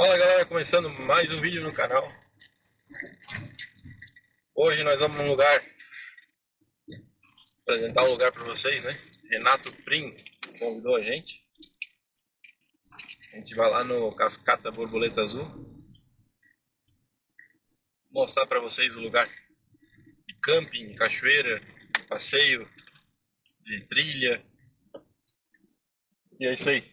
Fala galera, começando mais um vídeo no canal. Hoje nós vamos num lugar, apresentar um lugar para vocês, né? Renato Prim convidou a gente. A gente vai lá no Cascata Borboleta Azul mostrar para vocês o lugar de camping, cachoeira, de passeio, de trilha. E é isso aí.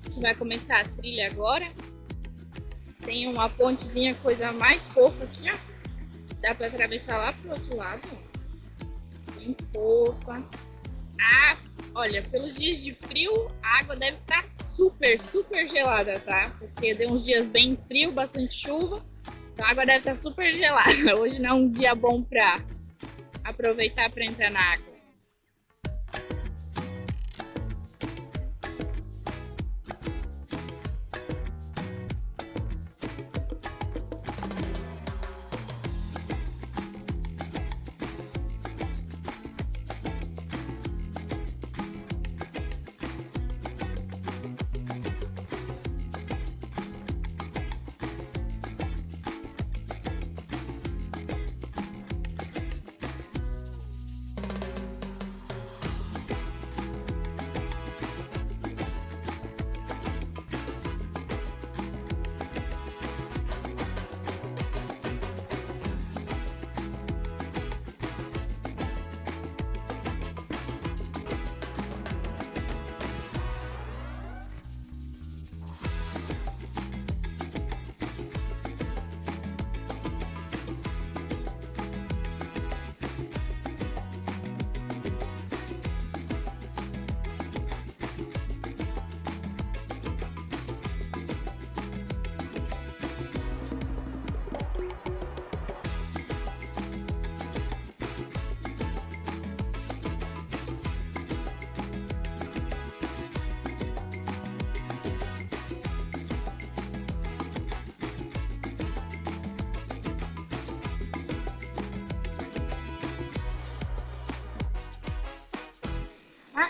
A gente vai começar a trilha agora. Tem uma pontezinha, coisa mais fofa aqui, ó. Dá pra atravessar lá pro outro lado, ó. Bem fofa. Ah, olha, pelos dias de frio, a água deve estar super gelada, tá? Porque deu uns dias bem frio, bastante chuva. Então a água deve estar super gelada. Hoje não é um dia bom pra aproveitar pra entrar na água.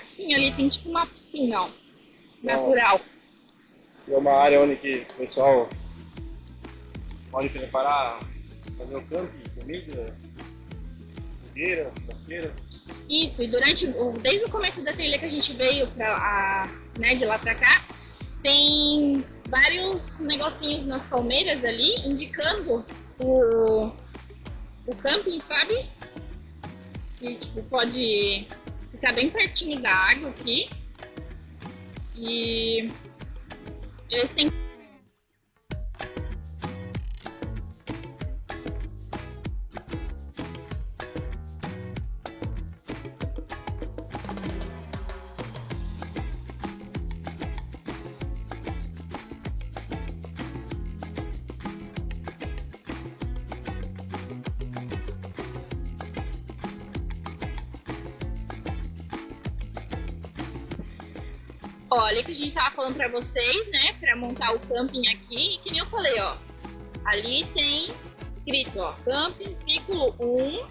Sim, ali tem tipo uma piscina, ó, natural. É uma área onde que o pessoal pode preparar, fazer o camping, comida, fogueira, churrasqueira. Isso, e desde o começo da trilha que a gente veio de lá pra cá, Tem vários negocinhos nas palmeiras ali, indicando o camping, sabe? E tipo, pode ficar bem pertinho da água aqui. E eles têm olha que a gente tava falando pra vocês, né? Pra montar o camping aqui. E que nem eu falei, ó. Ali tem escrito, ó. Camping Piccolo 1.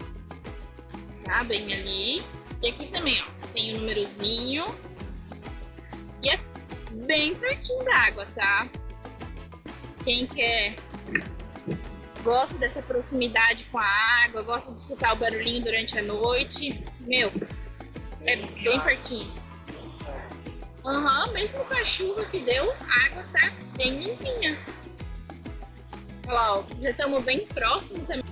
Tá? Bem ali. E aqui também, ó. Tem o númerozinho. E é bem pertinho da água, tá? Quem quer... gosta dessa proximidade com a água, gosta de escutar o barulhinho durante a noite. Meu, é bem pertinho. Mesmo com a chuva que deu, a água tá bem limpinha. Olha lá, ó, já estamos bem próximo também.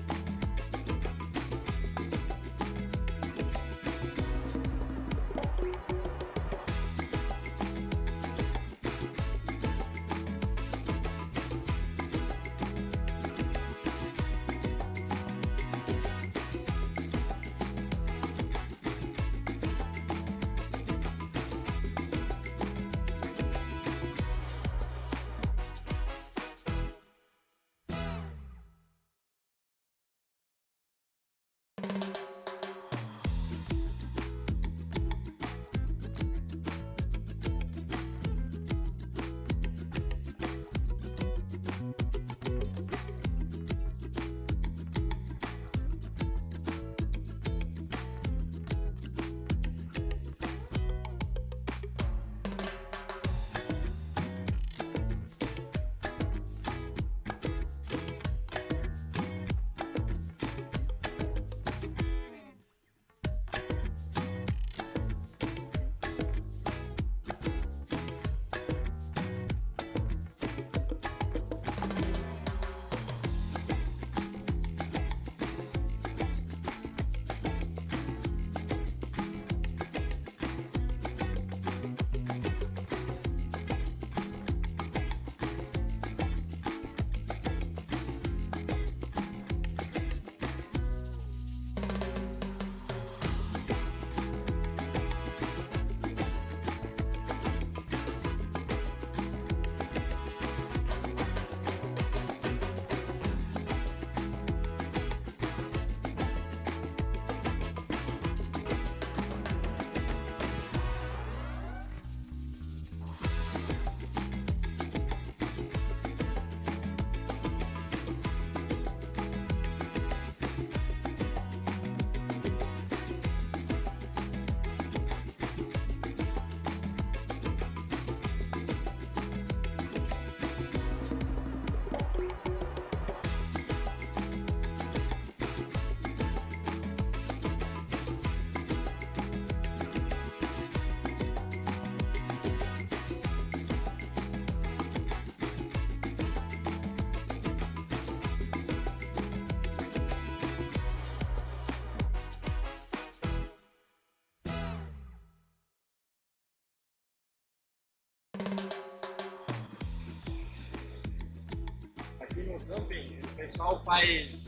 Aqui no camping, o pessoal faz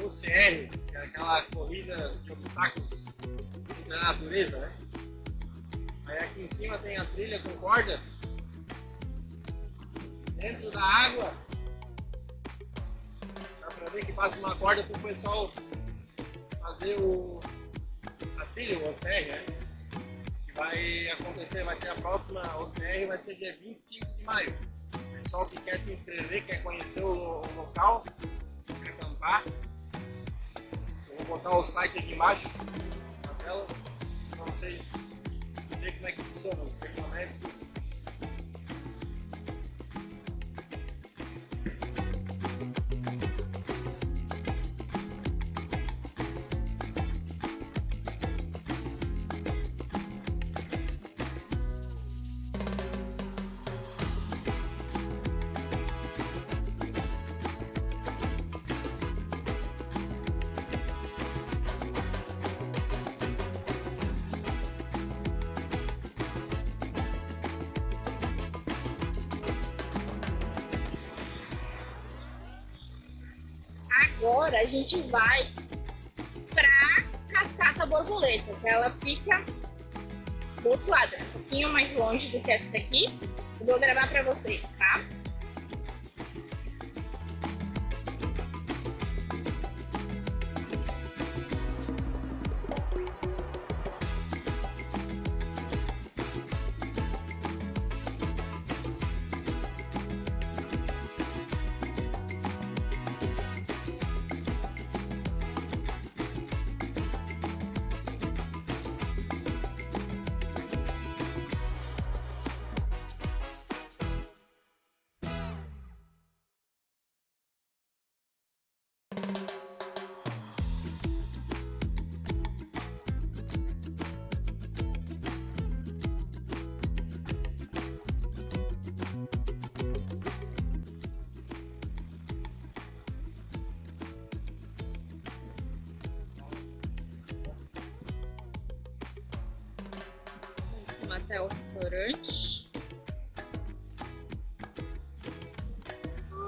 OCR, que é aquela corrida de obstáculos na natureza, né? Aí aqui em cima tem a trilha com corda. Dentro da água, dá pra ver que passa uma corda pro pessoal fazer a trilha, o OCR, né? Que vai acontecer, vai ter a próxima OCR, vai ser dia 25 de maio. O pessoal que quer se inscrever, quer conhecer o local, quer acampar, eu vou botar o site aqui embaixo na tela para vocês verem como é que funciona. agora a gente vai pra Cascata Borboleta, que ela fica do outro lado, um pouquinho mais longe do que essa daqui. Eu vou gravar pra vocês, tá? Vamos até o restaurante.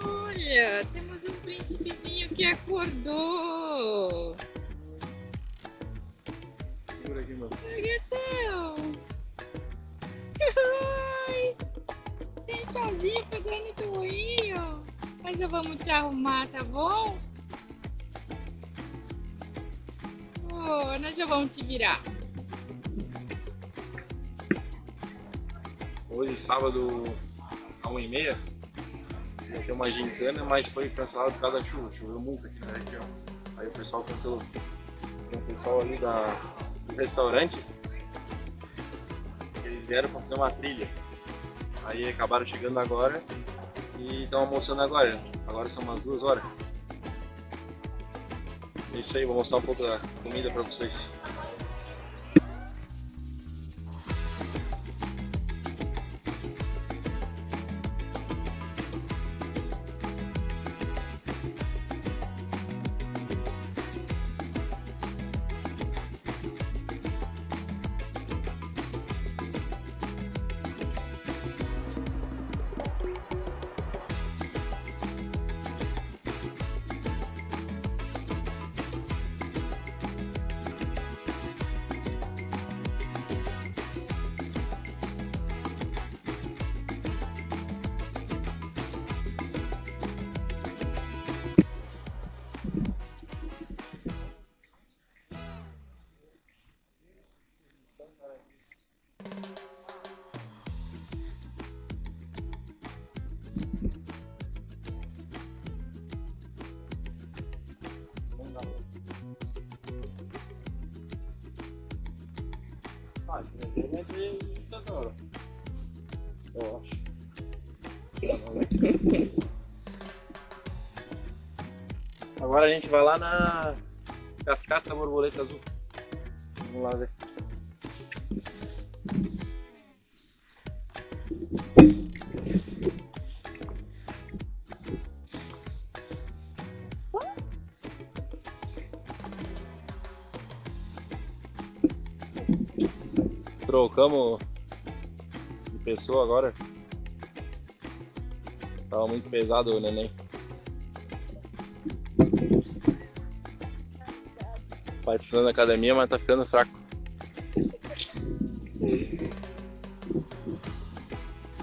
Olha, temos um príncipezinho que acordou. Segura aqui, mano. Gatão. Ai, tem sozinho pegando teu olhinho. Mas já vamos te arrumar, tá bom? Oh, nós já vamos te virar. Hoje, sábado, à 1h30, ia ter uma gincana, mas foi cancelado por causa da chuva. Choveu muito aqui na região. Aí o pessoal cancelou. Tem um pessoal ali do restaurante, eles vieram para fazer uma trilha. Aí acabaram chegando agora e estão almoçando agora. Agora são umas 2 horas. É isso aí, vou mostrar um pouco da comida para vocês. Eu acho. Agora a gente vai lá na Cascata Borboleta Azul. Vamos lá ver. Trocamos de pessoa agora. Tava muito pesado o neném. O pai tá fazendo academia, mas tá ficando fraco.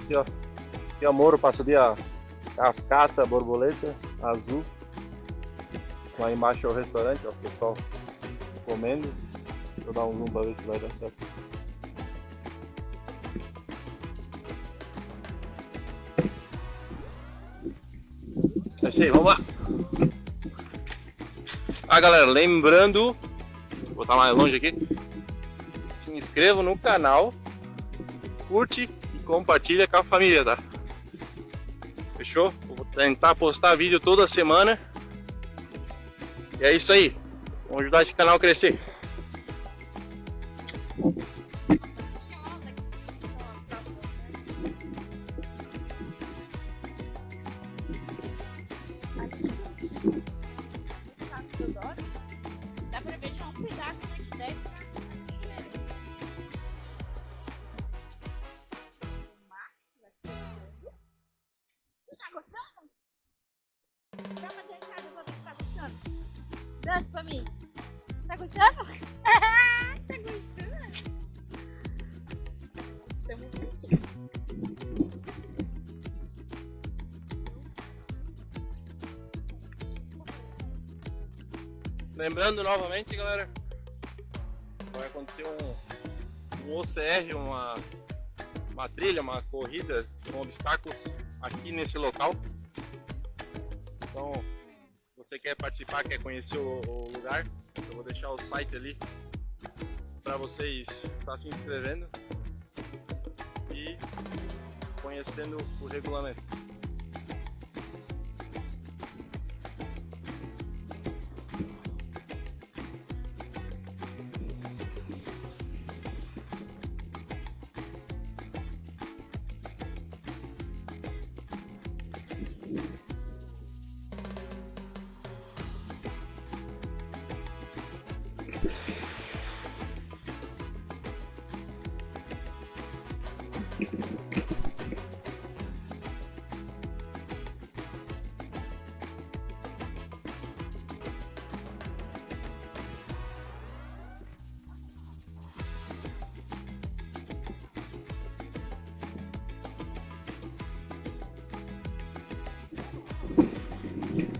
Aqui, ó. Aqui é o Moro pra subir a Cascata Borboleta Azul. Lá embaixo é o restaurante, ó, o pessoal comendo. Deixa eu dar um zoom pra ver se vai dar certo. É isso aí, vamos lá! Ah, galera, lembrando, vou botar mais longe aqui, se inscreva no canal, curte e compartilha com a família, tá? Fechou? Vou tentar postar vídeo toda semana. E é isso aí, vamos ajudar esse canal a crescer. Dá pra ver já um pedaço daqui desce na cachoeira. Tu tá gostando? Dá uma deitada pra ver se tá gostando. pedaço pra mim. Tá gostando? Tá gostando? Estamos juntinhos. Lembrando novamente, galera, vai acontecer um OCR, uma trilha, uma corrida com obstáculos aqui nesse local. Então, se você quer participar, quer conhecer o lugar, eu vou deixar o site ali para vocês estar se inscrevendo e conhecendo o regulamento.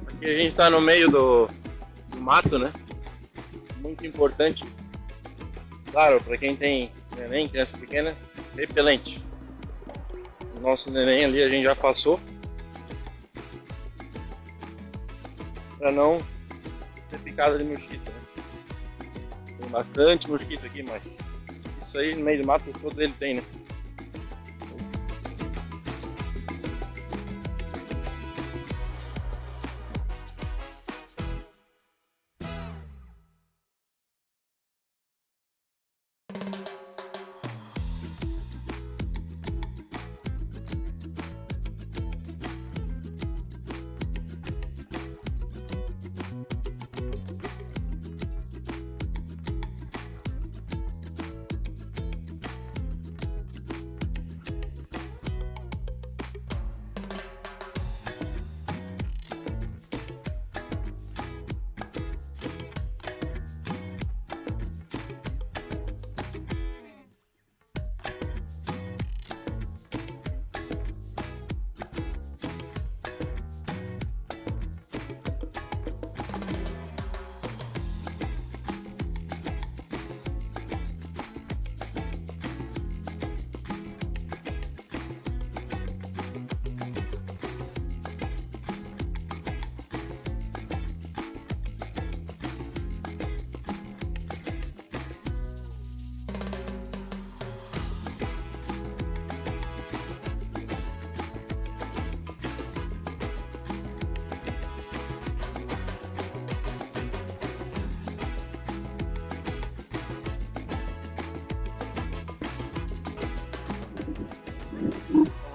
Aqui a gente está no meio do mato, né? Muito importante. Claro, para quem tem neném, criança pequena, repelente. O nosso neném ali a gente já passou. Para não ter picada de mosquito, né? Tem bastante mosquito aqui, mas isso aí no meio do mato todo ele tem, né?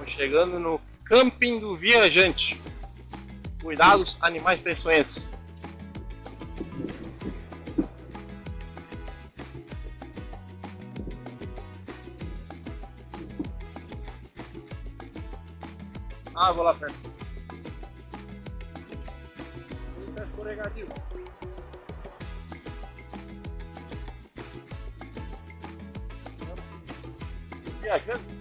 Chegando no Camping do Viajante. Cuidados, animais peçonhentos. Ah, vou lá perto. Tá escorregadio. Viajante.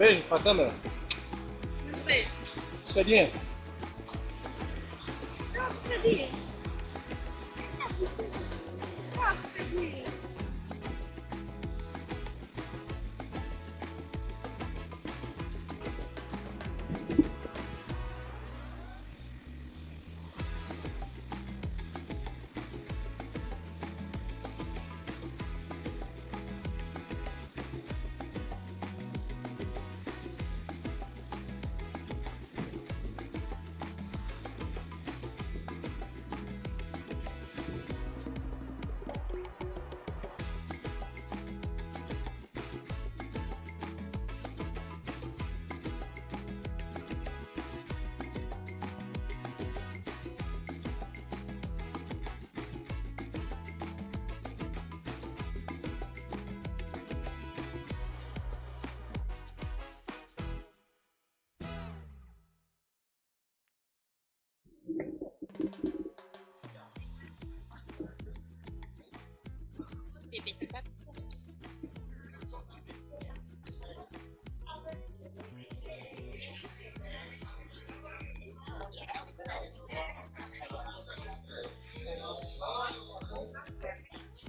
Beijo pra câmera. Um beijo. Escadinha. Não, puxadinha. Não, puxadinha. Bebê tá batendo.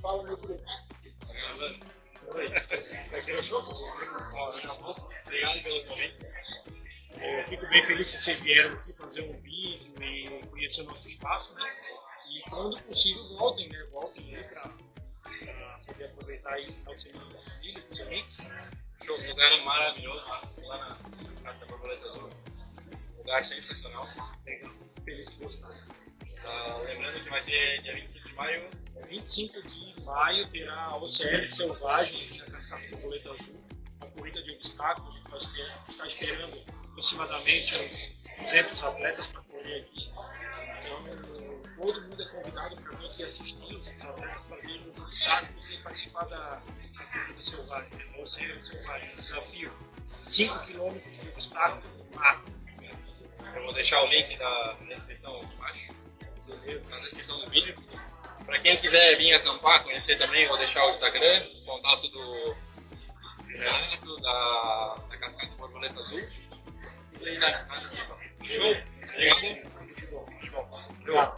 Fala, meu filho. Oi. Obrigado pelo convite. Eu fico bem feliz que vocês vieram aqui fazer um vídeo e conhecer o nosso espaço, né? E quando possível voltem, né? Voltem aí para poder aproveitar aí o final de semana com a família, com os amigos. Show, lugar é maravilhoso lá na Casa da Borboleta Azul. Lugar sensacional. Legal. Feliz que gostaram. Lembrando que vai ter dia 25 de maio. 25 de maio terá a OCL Selvagem aqui na Cascata Borboleta Azul, uma corrida de obstáculos. A gente está esperando aproximadamente uns 200 atletas para correr aqui. Então, todo mundo é convidado para vir aqui assistir os atletas fazerem os obstáculos e participar da corrida selvagem, a OCL Selvagem. Desafio: 5 km de obstáculo no mar. Eu vou deixar o link na descrição aqui embaixo. Beleza? Na descrição do vídeo. Para quem quiser vir acampar, conhecer também, vou deixar o Instagram, contato do Renato, da Cascata Borboleta Azul. E aí na descrição. Show? Obrigado. Show.